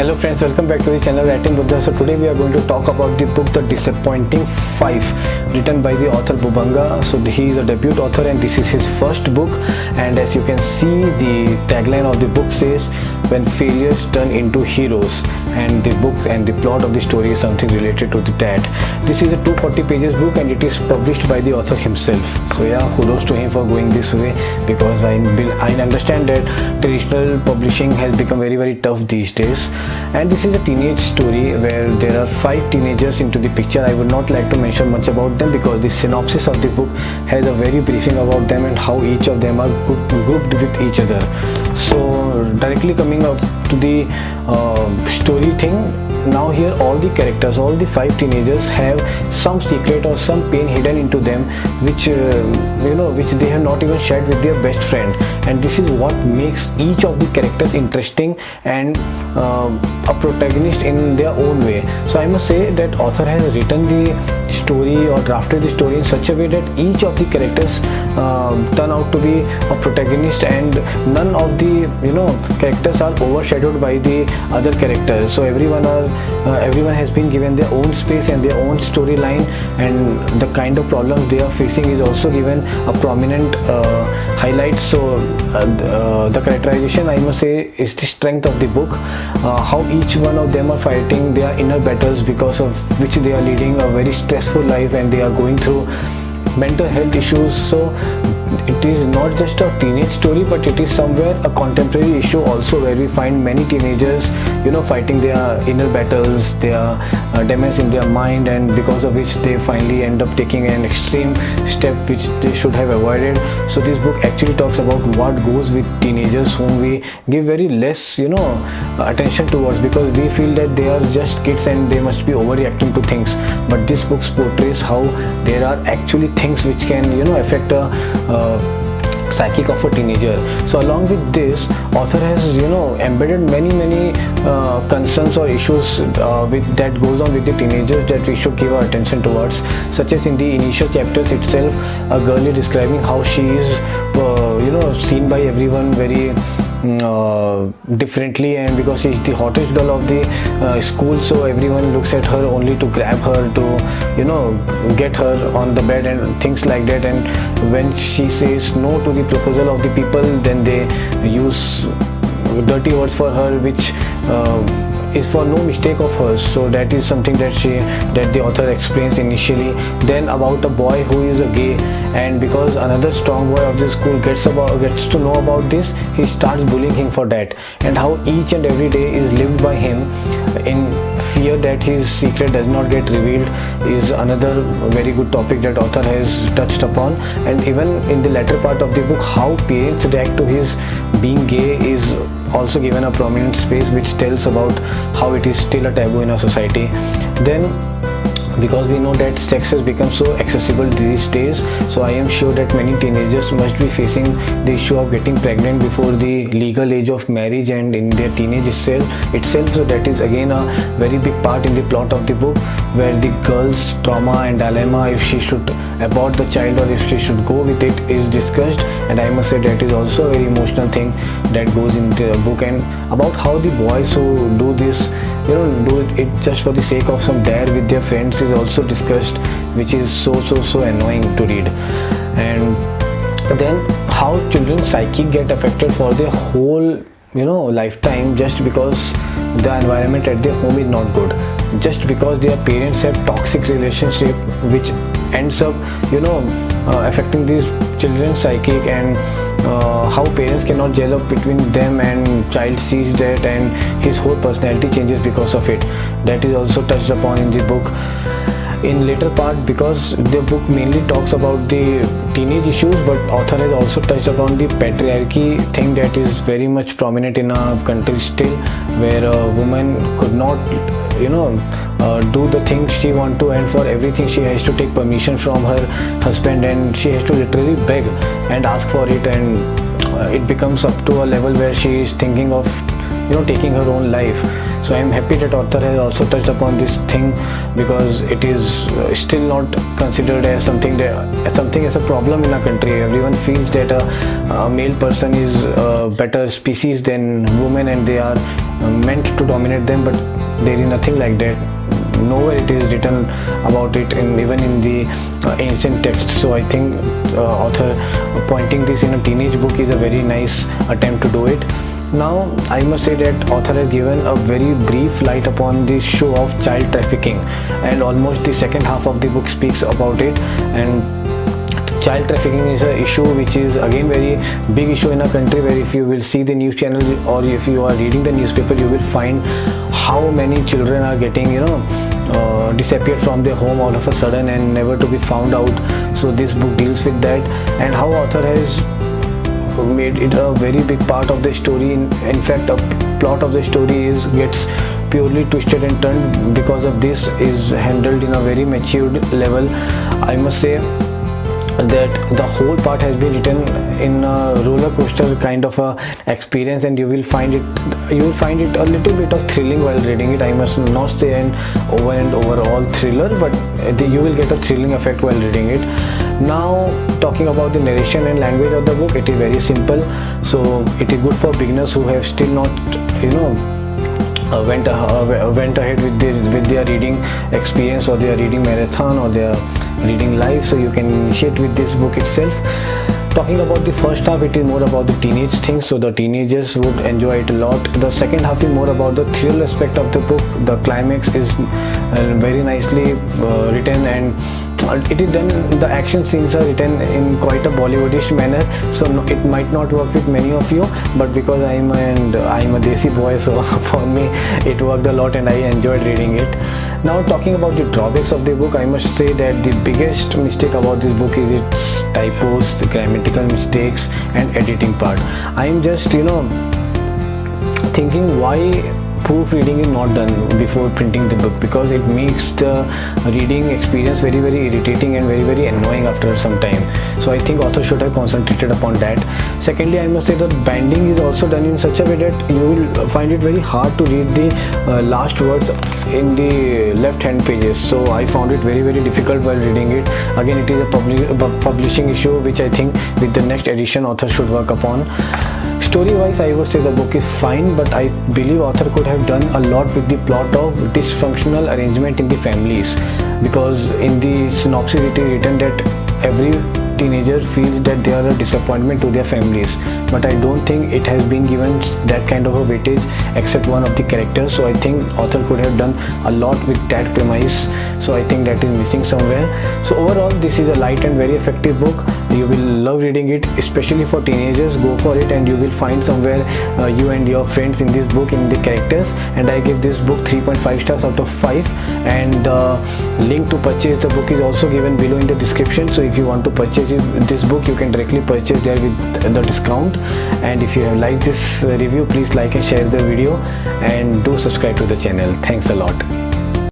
Hello friends, welcome back to the channel Writing Buddha. So today we are going to talk about the book The Disappointing Five, written by the author Bubanga. So he is a debut author and this is his first book, and as you can see, the tagline of the book says when failures turn into heroes, and the book and the plot of the story is something related to that. This is a 240 pages book and it is published by the author himself. So yeah, kudos to him for going this way, because I understand that traditional publishing has become very tough these days. And this is a teenage story where there are 5 teenagers into the picture. I would not like to mention much about them because the synopsis of the book has a very briefing about them and how each of them are grouped with each other. So directly coming up to the story thing, now here all the characters, all the 5 teenagers have some secret or some pain hidden into them, which which they have not even shared with their best friend, and this is what makes each of the characters interesting and a protagonist in their own way. So I must say that author has written the story or drafted the story in such a way that each of the characters turn out to be a protagonist, and none of the characters are overshadowed by the other characters. So everyone has been given their own space and their own storyline, and the kind of problems they are facing is also given a prominent highlight. So the characterization, I must say, is the strength of the book. How each one of them are fighting their inner battles, because of which they are leading a very stressful life and they are going through mental health issues. So it is not just a teenage story, but it is somewhere a contemporary issue also, where we find many teenagers fighting their inner battles, their demons in their mind, and because of which they finally end up taking an extreme step which they should have avoided. So this book actually talks about what goes with teenagers whom we give very less attention towards, because we feel that they are just kids and they must be overreacting to things. But this book portrays how there are actually things which can affect a psychic of a teenager. So along with this, author has embedded many concerns or issues with that goes on with the teenagers that we should give our attention towards, such as in the initial chapters itself, a girl is describing how she is seen by everyone very differently, and because she is the hottest girl of the school, so everyone looks at her only to grab her, to get her on the bed and things like that. And when she says no to the proposal of the people, then they use dirty words for her, which is for no mistake of hers. So that is something that the author explains initially. Then about a boy who is a gay, and because another strong boy of the school gets to know about this, he starts bullying him for that, and how each and every day is lived by him in fear that his secret does not get revealed is another very good topic that author has touched upon. And even in the latter part of the book, how parents react to his being gay is also given a prominent space, which tells about how it is still a taboo in our society. Then, because we know that sex has become so accessible these days, so I am sure that many teenagers must be facing the issue of getting pregnant before the legal age of marriage and in their teenage itself. So that is again a very big part in the plot of the book, where the girl's trauma and dilemma, if she should abort the child or if she should go with it, is discussed. And I must say that is also a very emotional thing that goes into the book, and about how the boys who do this do it just for the sake of some dare with their friends is also discussed, which is so annoying to read. And then how children's psyche get affected for their whole lifetime, just because the environment at their home is not good, just because their parents have toxic relationship, which ends up affecting these children's psychic, and how parents cannot gel up between them, and child sees that and his whole personality changes because of it. That is also touched upon in the book in later part, because the book mainly talks about the teenage issues, but author has also touched upon the patriarchy thing that is very much prominent in our country still, where a woman could not do the things she want to, and for everything she has to take permission from her husband, and she has to literally beg and ask for it, and it becomes up to a level where she is thinking of taking her own life. So I am happy that author has also touched upon this thing, because it is still not considered as something as a problem in our country. Everyone feels that a male person is a better species than women, and they are meant to dominate them, but there is nothing like that. Nowhere it is written about it, even in the ancient texts. So I think author pointing this in a teenage book is a very nice attempt to do it. Now I must say that author has given a very brief light upon the show of child trafficking, and almost the second half of the book speaks about it. And child trafficking is an issue which is again very big issue in our country, where if you will see the news channel or if you are reading the newspaper, you will find how many children are getting disappeared from their home all of a sudden and never to be found out. So this book deals with that, and how author has made it a very big part of the story. In fact, a plot of the story gets purely twisted and turned because of this, is handled in a very matured level. I must say that the whole part has been written in a roller coaster kind of a experience, and you will find it a little bit of thrilling while reading it. I must not say an overall thriller, but you will get a thrilling effect while reading it. Now talking about the narration and language of the book, it is very simple, so it is good for beginners who have still not went ahead with their reading experience, or their reading marathon, or their reading life. So you can initiate with this book itself. Talking about the first half, it is more about the teenage things, so the teenagers would enjoy it a lot. The second half is more about the thrill aspect of the book. The climax is very nicely written, and it is done, the action scenes are written in quite a Bollywoodish manner, so it might not work with many of you, but because I'm a Desi boy, so for me it worked a lot and I enjoyed reading it. Now talking about the drawbacks of the book, I must say that the biggest mistake about this book is its typos, the grammatical mistakes and editing part. I'm just thinking why proofreading is not done before printing the book, because it makes the reading experience very irritating and very annoying after some time. So I think author should have concentrated upon that. Secondly, I must say that binding is also done in such a way that you will find it very hard to read the last words in the left hand pages. So I found it very difficult while reading it. Again, it is a publishing issue which I think with the next edition author should work upon. Story wise, I would say the book is fine, but I believe author could have done a lot with the plot of dysfunctional arrangement in the families, because in the synopsis it is written that every teenager feels that they are a disappointment to their families, but I don't think it has been given that kind of a weightage except one of the characters. So I think author could have done a lot with that premise, so I think that is missing somewhere. So overall, this is a light and very effective book. You will love reading it, especially for teenagers. Go for it, and you will find somewhere you and your friends in this book, in the characters. And I give this book 3.5 stars out of 5, and the link to purchase the book is also given below in the description. So if you want to purchase this book, you can directly purchase there with the discount. And if you have liked this review, please like and share the video, and do subscribe to the channel. Thanks a lot.